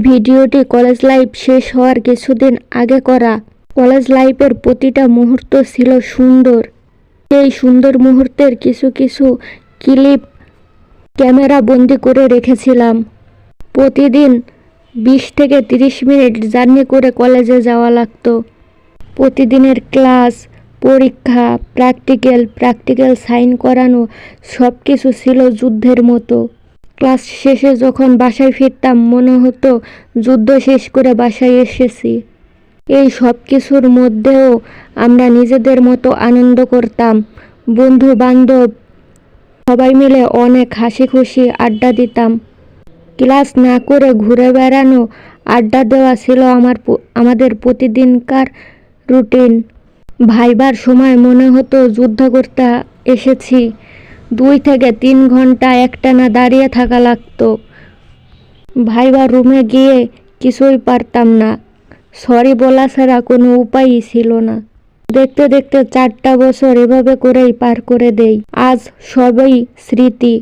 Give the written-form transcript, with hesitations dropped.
ভিডিওটি college life শেষ হওয়ার কিছুদিন আগে করা। কলেজ লাইফের প্রতিটা মুহূর্ত ছিল সুন্দর। এই সুন্দর মুহূর্তের কিছু কিছু ক্লিপ ক্যামেরা বন্দি করে রেখেছিলাম। প্রতিদিন 20 থেকে 30 মিনিট জার্নি করে কলেজে যাওয়া লাগতো। প্রতিদিনের ক্লাস, পরীক্ষা, প্র্যাকটিক্যাল সাইন করানো সব কিছু ছিল যুদ্ধের মতো। ক্লাস শেষে যখন বাসায় ফিরতাম মনে হতো যুদ্ধ শেষ করে বাসায় এসেছি। এই সব কিছুর মধ্যেও আমরা নিজেদের মতো আনন্দ করতাম। বন্ধু বান্ধব সবাই মিলে অনেক হাসি খুশি আড্ডা দিতাম। ক্লাস না করে ঘুরে বেড়ানো, আড্ডা দেওয়া ছিল আমাদের প্রতিদিনকার রুটিন। ভাইবার সময় মনে হতো যুদ্ধ করতে এসেছি। 2 থেকে 3 ঘন্টা একটানা দাঁড়িয়ে থাকা লাগতো। ভাইবার রুমে গিয়ে কিছুই পারতাম না। সরি বলা ছাড়া কোনো উপায়ই ছিল না। দেখতে দেখতে 4টা বছর এভাবে করেই পার করে দেই। আজ সবই স্মৃতি।